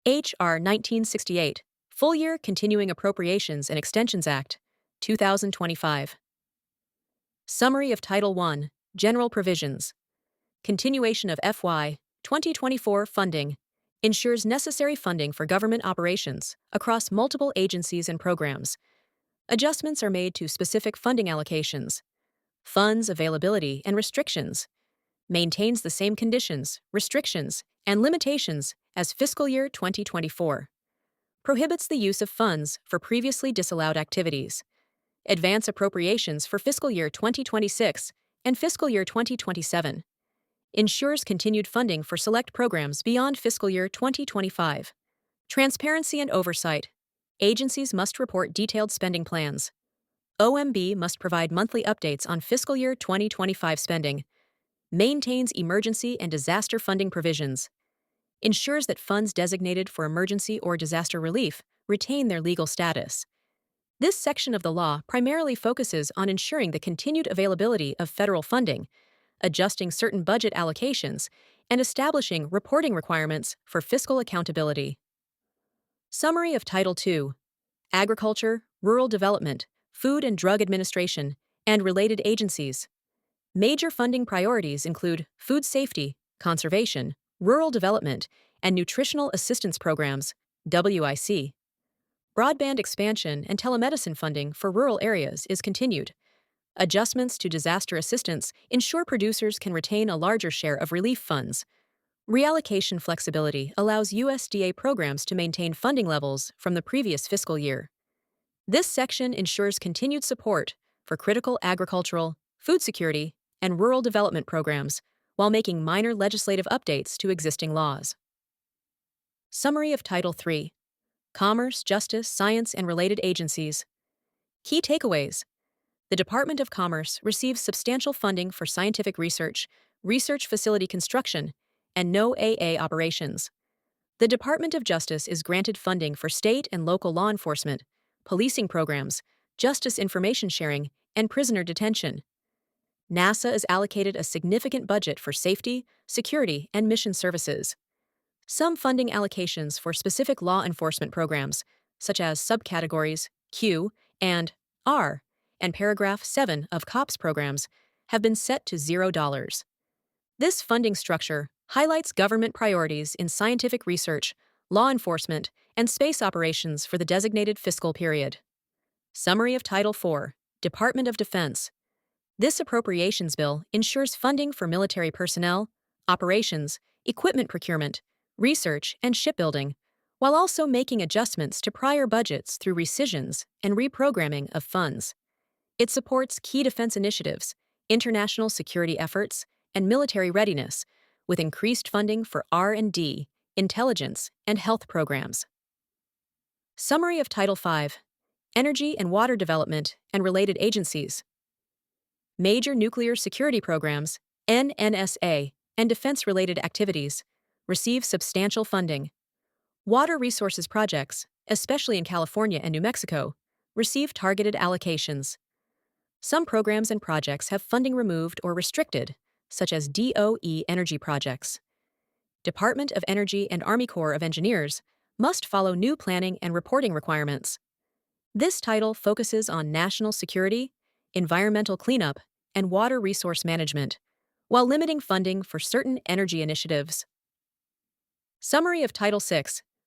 H.R. 1968, Full Year Continuing Appropriations and Extensions Act, 2025. Summary of Title I, General Provisions. Continuation of FY 2024 funding ensures necessary funding for government operations across multiple agencies and programs. Adjustments are made to specific funding allocations, funds availability and restrictions, maintains the same conditions, restrictions, and limitations as fiscal year 2024. Prohibits the use of funds for previously disallowed activities. Advance appropriations for fiscal year 2026 and fiscal year 2027. Ensures continued funding for select programs beyond fiscal year 2025. Transparency and oversight. Agencies must report detailed spending plans. OMB must provide monthly updates on fiscal year 2025 spending. Maintains emergency and disaster funding provisions. Ensures that funds designated for emergency or disaster relief retain their legal status. This section of the law primarily focuses on ensuring the continued availability of federal funding, adjusting certain budget allocations, and establishing reporting requirements for fiscal accountability. Summary of Title II: Agriculture, Rural Development, Food and Drug Administration, and related agencies. Major funding priorities include food safety, conservation, rural development, and nutritional assistance programs, WIC. Broadband expansion and telemedicine funding for rural areas is continued. Adjustments to disaster assistance ensure producers can retain a larger share of relief funds. Reallocation flexibility allows USDA programs to maintain funding levels from the previous fiscal year. This section ensures continued support for critical agricultural, food security, and rural development programs while making minor legislative updates to existing laws. Summary of Title III: Commerce, Justice, Science, and Related Agencies. Key takeaways: the Department of Commerce receives substantial funding for scientific research, research facility construction, and NO-AA operations. The Department of Justice is granted funding for state and local law enforcement, policing programs, justice information sharing, and prisoner detention. NASA is allocated a significant budget for safety, security, and mission services. Some funding allocations for specific law enforcement programs, such as subcategories Q and R, and paragraph 7 of COPS programs, have been set to $0. This funding structure highlights government priorities in scientific research, law enforcement, and space operations for the designated fiscal period. Summary of Title IV: Department of Defense. This appropriations bill ensures funding for military personnel, operations, equipment procurement, research, and shipbuilding, while also making adjustments to prior budgets through rescissions and reprogramming of funds. It supports key defense initiatives, international security efforts, and military readiness, with increased funding for R&D, intelligence, and health programs. Summary of Title V: Energy and Water Development and Related Agencies. Major nuclear security programs, NNSA, and defense-related activities receive substantial funding. Water resources projects, especially in California and New Mexico, receive targeted allocations. Some programs and projects have funding removed or restricted, such as DOE energy projects. Department of Energy and Army Corps of Engineers must follow new planning and reporting requirements. This title focuses on national security, environmental cleanup, and water resource management, while limiting funding for certain energy initiatives. Summary of Title VI: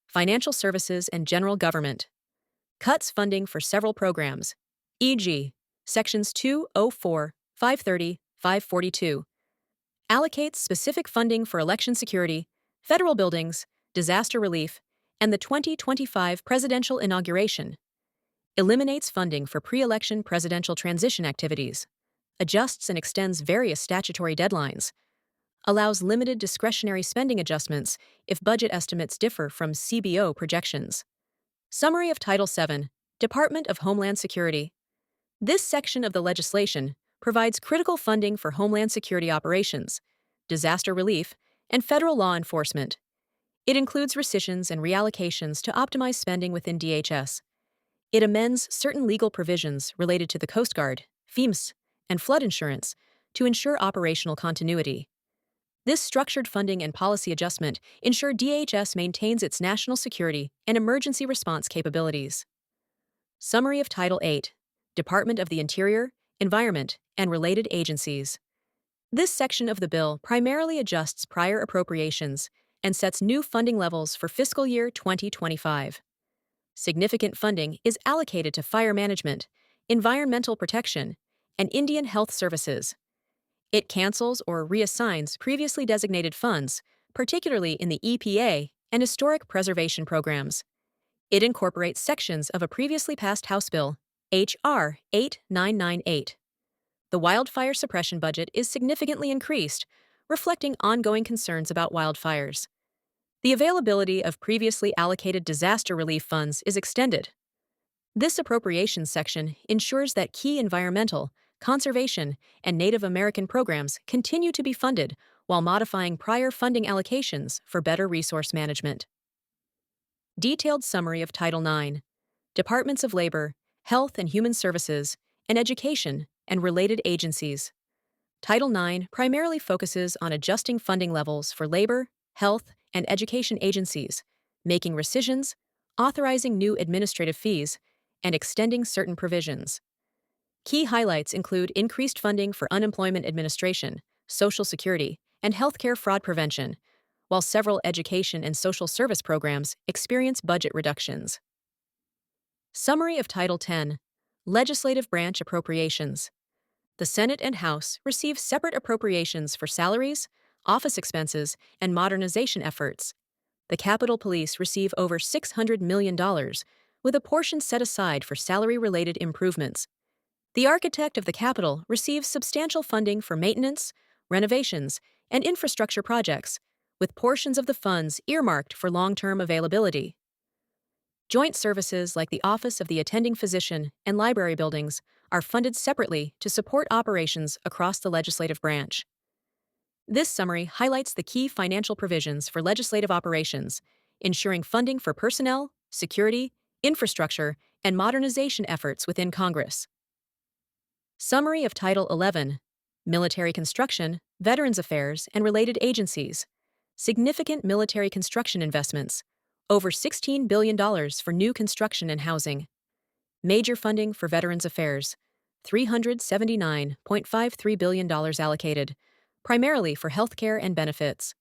Financial Services and General Government. Cuts funding for several programs, e.g., Sections 204, 530, 542. Allocates specific funding for election security, federal buildings, disaster relief, and the 2025 presidential inauguration. Eliminates funding for pre-election presidential transition activities. Adjusts and extends various statutory deadlines. Allows limited discretionary spending adjustments if budget estimates differ from CBO projections. Summary of Title VII: Department of Homeland Security. This section of the legislation provides critical funding for Homeland Security operations, disaster relief, and federal law enforcement. It includes rescissions and reallocations to optimize spending within DHS. It amends certain legal provisions related to the Coast Guard, FEMS, and flood insurance to ensure operational continuity. This structured funding and policy adjustment ensure DHS maintains its national security and emergency response capabilities. Summary of Title 8, Department of the Interior, Environment, and Related Agencies. This section of the bill primarily adjusts prior appropriations and sets new funding levels for fiscal year 2025. Significant funding is allocated to fire management, environmental protection, and Indian health services. It cancels or reassigns previously designated funds, particularly in the EPA and historic preservation programs. It incorporates sections of a previously passed House Bill, H.R. 8998. The wildfire suppression budget is significantly increased, reflecting ongoing concerns about wildfires. The availability of previously allocated disaster relief funds is extended. This appropriations section ensures that key environmental, conservation, and Native American programs continue to be funded while modifying prior funding allocations for better resource management. Detailed summary of Title 9, Departments of Labor, Health and Human Services, and Education and Related Agencies. Title 9 primarily focuses on adjusting funding levels for labor, health, and education agencies, making rescissions, authorizing new administrative fees, and extending certain provisions. Key highlights include increased funding for unemployment administration, Social Security, and healthcare fraud prevention, while several education and social service programs experience budget reductions. Summary of Title 10, Legislative Branch Appropriations. The Senate and House receive separate appropriations for salaries, office expenses, and modernization efforts. The Capitol Police receive over $600 million, with a portion set aside for salary-related improvements. The architect of the Capitol receives substantial funding for maintenance, renovations, and infrastructure projects, with portions of the funds earmarked for long-term availability. Joint services like the Office of the Attending Physician and library buildings are funded separately to support operations across the legislative branch. This summary highlights the key financial provisions for legislative operations, ensuring funding for personnel, security, infrastructure, and modernization efforts within Congress. Summary of Title 11, Military Construction, Veterans Affairs, and Related Agencies. Significant military construction investments, over $16 billion for new construction and housing. Major funding for Veterans Affairs, $379.53 billion allocated, primarily for healthcare and benefits.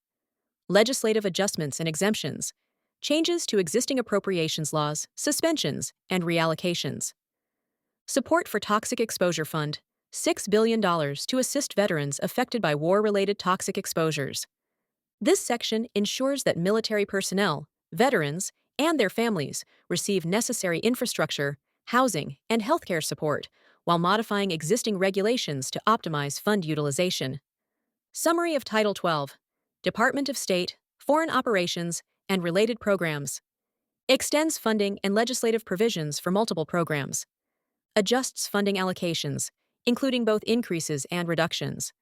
Legislative adjustments and exemptions, changes to existing appropriations laws, suspensions, and reallocations. Support for Toxic Exposure Fund, $6 billion to assist veterans affected by war-related toxic exposures. This section ensures that military personnel, veterans, and their families receive necessary infrastructure, housing, and healthcare support while modifying existing regulations to optimize fund utilization. Summary of Title 12, Department of State, Foreign Operations, and Related Programs. Extends funding and legislative provisions for multiple programs. Adjusts funding allocations, including both increases and reductions.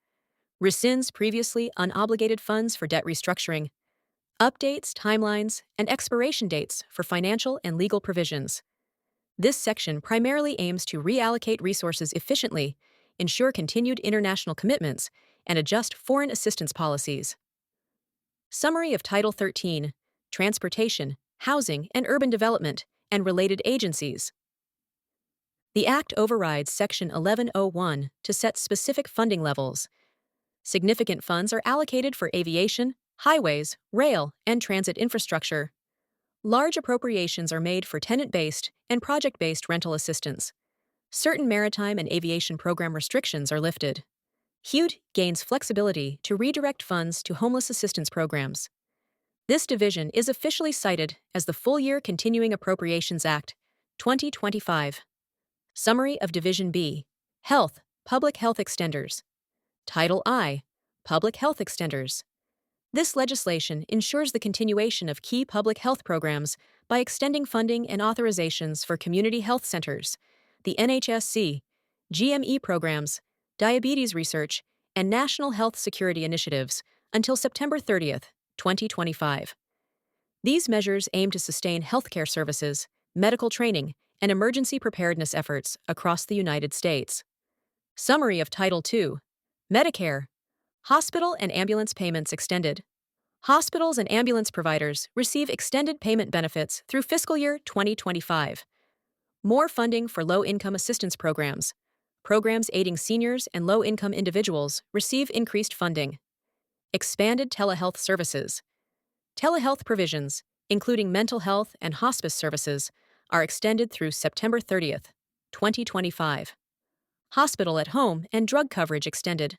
Rescinds previously unobligated funds for debt restructuring. Updates, timelines, and expiration dates for financial and legal provisions. This section primarily aims to reallocate resources efficiently, ensure continued international commitments, and adjust foreign assistance policies. Summary of Title 13, Transportation, Housing and Urban Development, and Related Agencies. The Act overrides Section 1101 to set specific funding levels. Significant funds are allocated for aviation, highways, rail, and transit infrastructure. Large appropriations are made for tenant-based and project-based rental assistance. Certain maritime and aviation program restrictions are lifted. HUD gains flexibility to redirect funds to homeless assistance programs. This division is officially cited as the Full-Year Continuing Appropriations Act, 2025. Summary of Division B, Health, Public Health Extenders. Title I, Public Health Extenders. This legislation ensures the continuation of key public health programs by extending funding and authorizations for community health centers, the NHSC, GME programs, diabetes research, and national health security initiatives until September 30, 2025. These measures aim to sustain healthcare services, medical training, and emergency preparedness efforts across the United States. Summary of Title II, Medicare, Hospital and ambulance payments extended. Hospitals and ambulance providers receive extended payment benefits through fiscal year 2025. More funding for low-income assistance programs. Programs aiding seniors and low-income individuals receive increased funding. Expanded telehealth services. Telehealth provisions, including mental health and hospice services, are extended through September 30th, 2025. Hospital at home and drug coverage extended.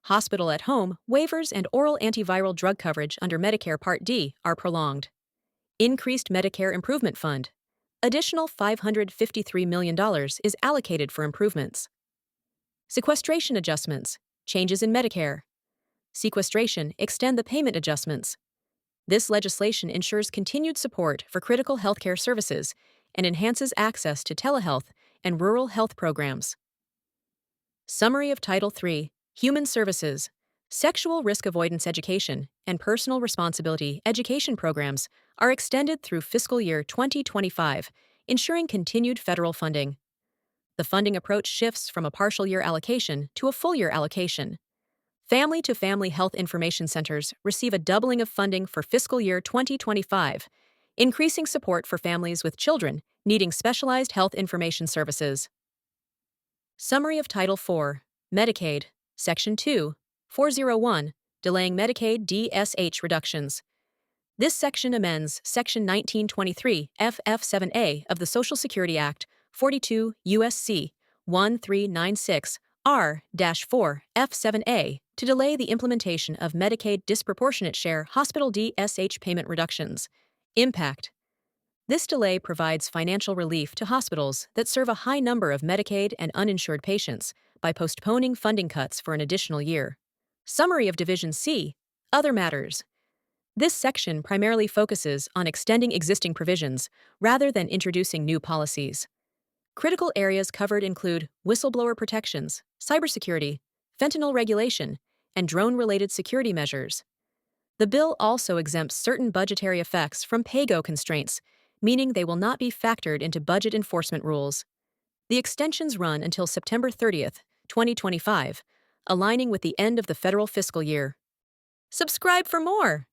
Hospital at home waivers and oral antiviral drug coverage under Medicare Part D are prolonged. Increased Medicare Improvement Fund. Additional $553 million is allocated for improvements. Sequestration adjustments. Changes in Medicare. Sequestration extend the payment adjustments. This legislation ensures continued support for critical healthcare services and enhances access to telehealth and rural health programs. Summary of Title III, Human Services, Sexual Risk Avoidance Education, and Personal Responsibility Education programs are extended through fiscal year 2025, ensuring continued federal funding. The funding approach shifts from a partial year allocation to a full year allocation. Family-to-family health information centers receive a doubling of funding for fiscal year 2025, increasing support for families with children needing specialized health information services. Summary of Title IV, Medicaid, Section 2, 401, Delaying Medicaid DSH Reductions. This section amends Section 1923 FF7A of the Social Security Act, 42 U.S.C. 1396 R-4 F7A to delay the implementation of Medicaid disproportionate share hospital DSH payment reductions. Impact. This delay provides financial relief to hospitals that serve a high number of Medicaid and uninsured patients by postponing funding cuts for an additional year. Summary of Division C, Other Matters. This section primarily focuses on extending existing provisions rather than introducing new policies. Critical areas covered include whistleblower protections, cybersecurity, fentanyl regulation, and drone-related security measures. The bill also exempts certain budgetary effects from pay-go constraints, meaning they will not be factored into budget enforcement rules. The extensions run until September 30th, 2025, aligning with the end of the federal fiscal year. Subscribe for more!